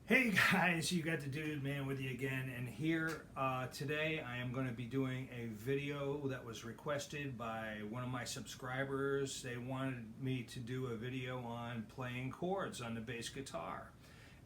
Hey guys, you got the Dude Man with you again, and here today I am going to be doing a video that was requested by one of my subscribers. They wanted me to do a video on playing chords on the bass guitar,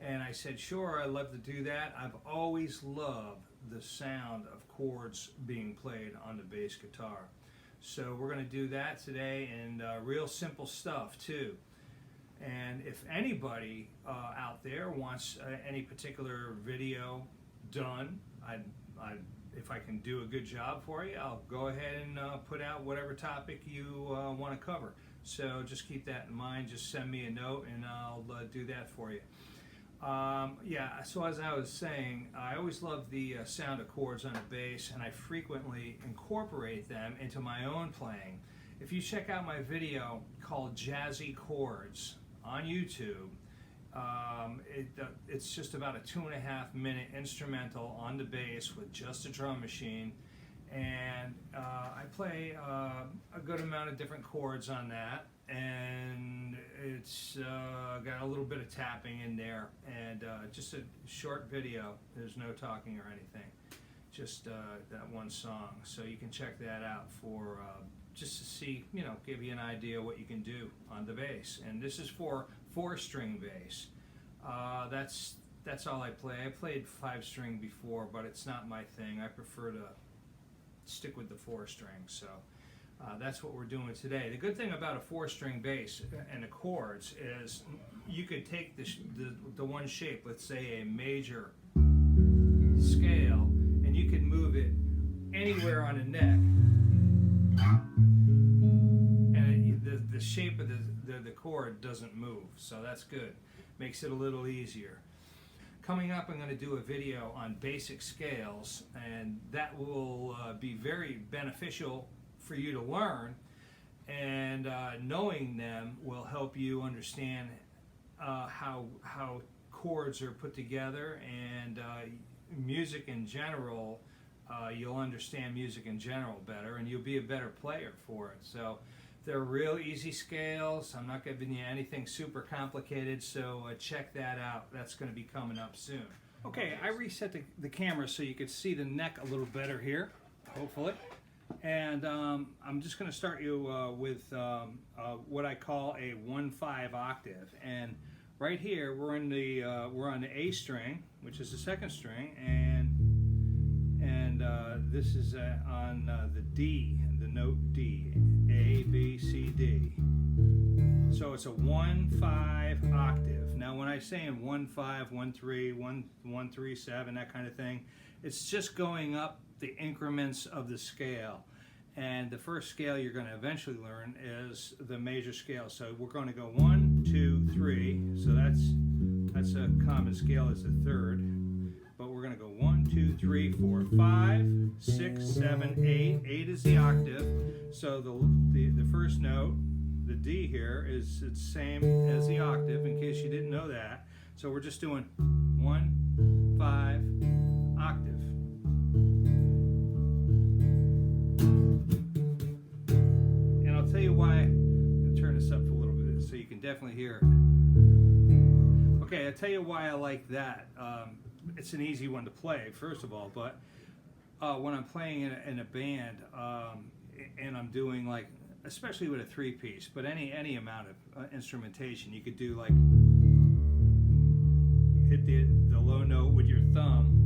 and I said sure, I'd love to do that. I've always loved the sound of chords being played on the bass guitar, so we're going to do that today, and real simple stuff too. And if anybody out there wants any particular video done, if I can do a good job for you, I'll go ahead and put out whatever topic you want to cover. So just keep that in mind. Just send me a note and I'll do that for you. Yeah, so as I was saying, I always love the sound of chords on the bass, and I frequently incorporate them into my own playing. If you check out my video called Jazzy Chords on YouTube, it's just about a 2.5-minute instrumental on the bass with just a drum machine, and I play a good amount of different chords on that, and it's got a little bit of tapping in there, and just a short video. There's no talking or anything, just that one song. So you can check that out for just to see, give you an idea what you can do on the bass. And this is for 4-string bass. That's all I play. I played 5-string before, but it's not my thing. I prefer to stick with the 4-string. So that's what we're doing today. The good thing about a 4-string bass and the chords is you could take the one shape, let's say a major scale, and you can move it anywhere on the neck. The shape of the chord doesn't move, so that's good. Makes it a little easier. Coming up, I'm going to do a video on basic scales, and that will be very beneficial for you to learn, and knowing them will help you understand how chords are put together, and music in general. You'll understand music in general better, and you'll be a better player for it. So they're real easy scales. I'm not giving you anything super complicated, so check that out. That's going to be coming up soon. Okay, I reset the camera so you can see the neck a little better here, hopefully. And I'm just going to start you with what I call a 1/5 octave. And right here, we're on the A string, which is the 2nd string, and this is on the D, the note D, A, B, C, D. So it's a 1/5 octave. Now when I say in 1/5, 1/3, 1/3/7, that kind of thing, it's just going up the increments of the scale. And the first scale you're going to eventually learn is the major scale. So we're going to go 1, 2, 3. So that's a common scale as the 3rd. But we're going to go 1, 2, 3, 4, 5, 6, 7, 8. 8 is the octave. So the first note, the D here, is the same as the octave, in case you didn't know that. So we're just doing 1/5 octave. And I'll tell you why. I'm going to turn this up a little bit so you can definitely hear it. Okay, I'll tell you why I like that. It's an easy one to play, first of all, but when I'm playing in a band, and I'm doing, like, especially with a 3-piece, but any amount of instrumentation, you could do, like, hit the low note with your thumb,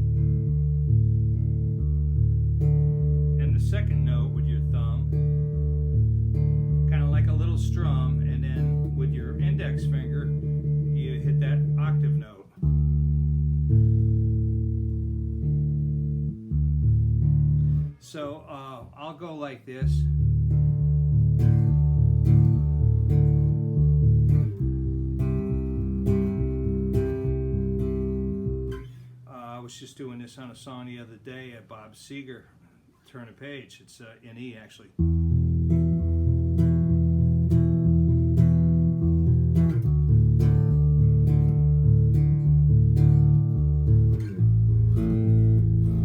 and the 2nd note with your thumb, kind of like a little strum, and then with your index finger, you hit that octave note. So I'll go like this. I was just doing this on a song the other day at Bob Seger, Turn a Page. It's in E, actually.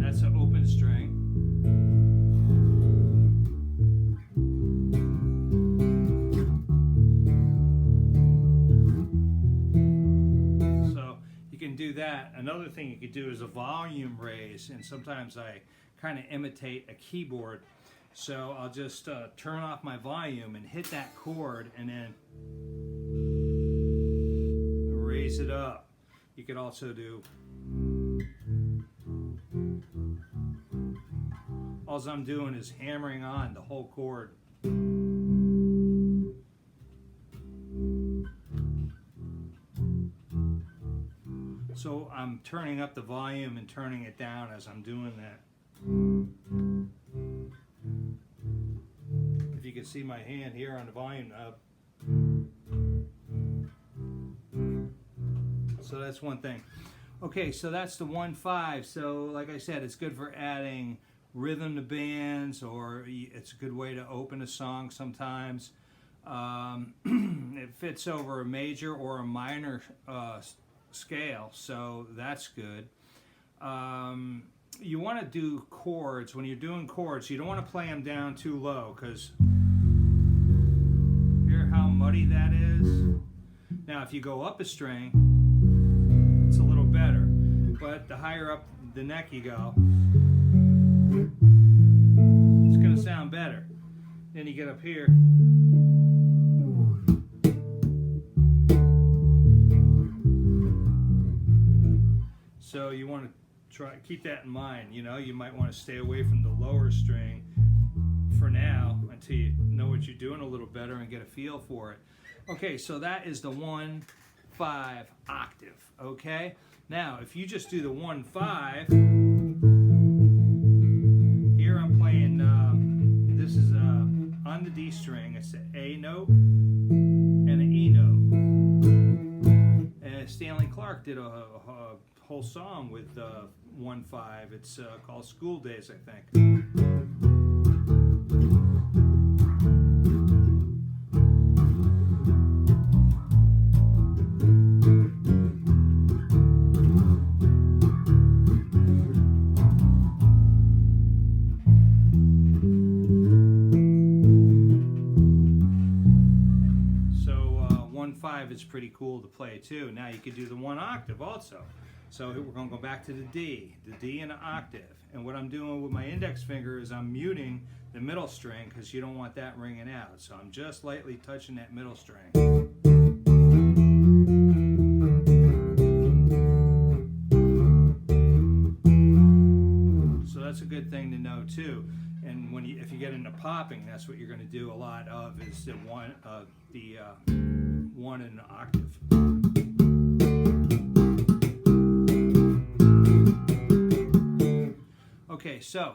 That's an open string. So you can do that. that, another thing you could do is a volume raise, and sometimes I kind of imitate a keyboard. So I'll just turn off my volume and hit that chord and then raise it up. You could also do, all I'm doing is hammering on the whole chord. So I'm turning up the volume and turning it down as I'm doing that. If you can see my hand here on the volume knob. So that's one thing. Okay, so that's the 1-5. So like I said, it's good for adding rhythm to bands, or it's a good way to open a song sometimes. It fits over a major or a minor scale, so that's good. You want to do chords. When you're doing chords, you don't want to play them down too low, because hear how muddy that is? Now if you go up a string, it's a little better, but the higher up the neck you go, it's going to sound better. Then you get up here, so you want to try keep that in mind. You know, you might want to stay away from the lower string for now until you know what you're doing a little better and get a feel for it. Okay, so that is the 1-5 octave. Okay, now if you just do the 1-5, here I'm playing, this is on the D string, it's an A note and an E note. And Stanley Clarke did a whole song with 1-5. It's called School Days, I think. It's pretty cool to play too. Now you could do the 1 octave also. So we're going to go back to the D and the octave. And what I'm doing with my index finger is I'm muting the middle string, because you don't want that ringing out. So I'm just lightly touching that middle string. So that's a good thing to know too. And when if you get into popping, that's what you're going to do a lot of, is the one in an octave. Okay, so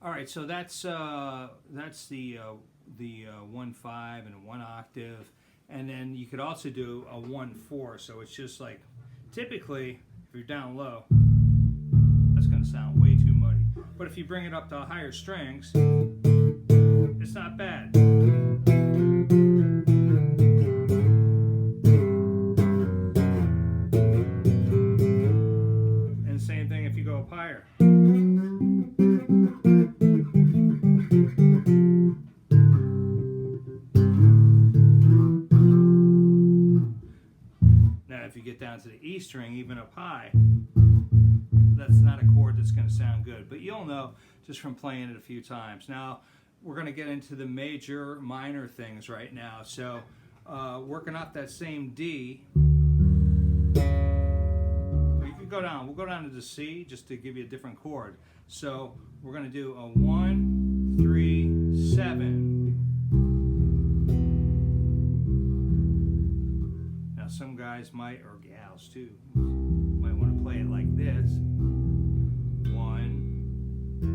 all right, so that's the 1-5 and a 1 octave, and then you could also do a 1-4. So it's just like, typically if you're down low, that's going to sound way too muddy. But if you bring it up to higher strings, it's not bad. And same thing if you go up higher. Now if you get down to the E string, even up high, that's not a chord that's going to sound good, but you'll know just from playing it a few times. Now we're going to get into the major minor things right now. So working off that same D, you can go down. We'll go down to the C just to give you a different chord. So we're going to do a 1, 3, 7. Now some guys might, or gals too, might want to play it like this.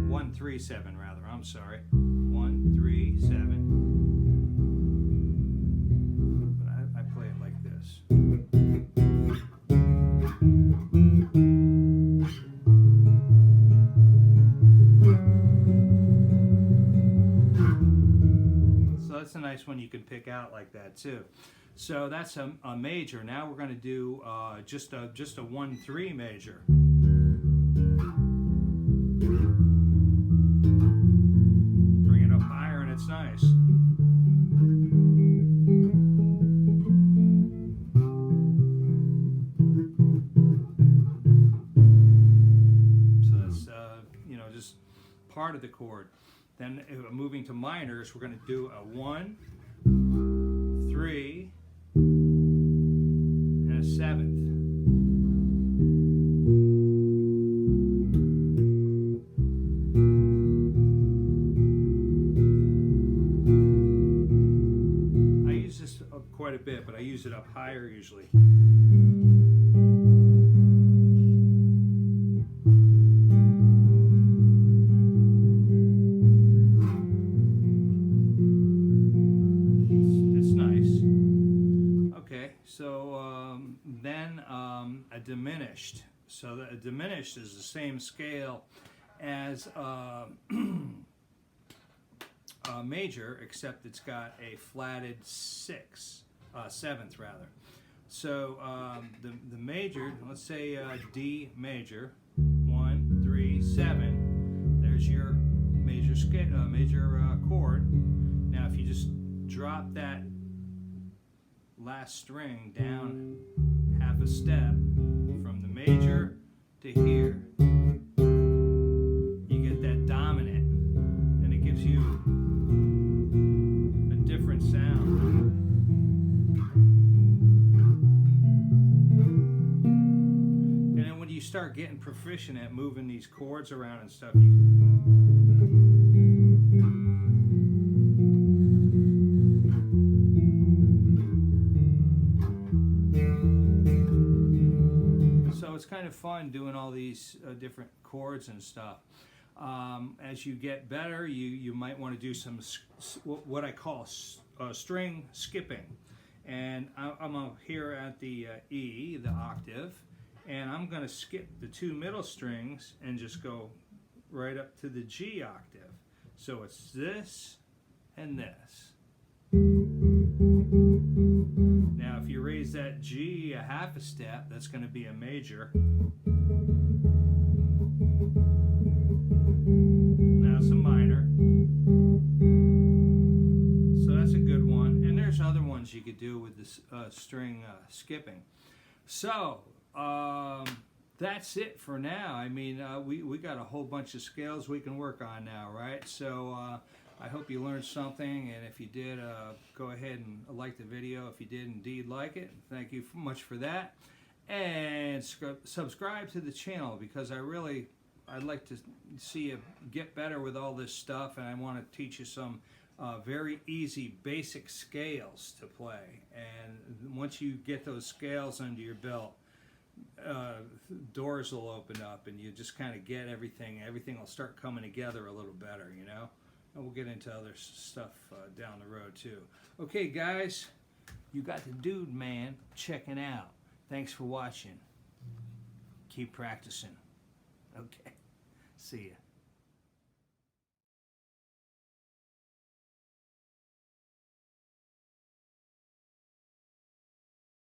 1, 3, 7 rather. I'm sorry. 1, 3, 7. But I play it like this. So that's a nice one you can pick out like that too. So that's a major. Now we're going to do just a 1-3 major. Bring it up higher and it's nice. part of the chord. Then moving to minors, we're going to do a 1, 3, and a 7th. I use this quite a bit, but I use it up higher usually. So then a diminished. So a diminished is the same scale as a major, except it's got a flatted 7th rather. So the major, let's say D major, 1, 3, 7. There's your major scale, major chord. Now, if you just drop that last string down half a step from the major to here, you get that dominant, and it gives you a different sound. And then when you start getting proficient at moving these chords around and stuff, so it's kind of fun doing all these different chords and stuff. As you get better, you might want to do some what I call string skipping. And I'm here at the E, the octave, and I'm going to skip the 2 middle strings and just go right up to the G octave. So it's this and this. Now, if you raise that G a half a step, that's going to be a major. Now it's a minor. So that's a good one. And there's other ones you could do with this string skipping. So that's it for now. I mean, we got a whole bunch of scales we can work on now, right? So I hope you learned something, and if you did, go ahead and like the video if you did indeed like it. Thank you much for that. And subscribe to the channel, because I'd like to see you get better with all this stuff, and I want to teach you some very easy basic scales to play. And once you get those scales under your belt, doors will open up, and you just kind of get everything will start coming together a little better, you know. And we'll get into other stuff down the road too. Okay, guys, you got the dude, man, checking out. Thanks for watching. Keep practicing. Okay, see ya.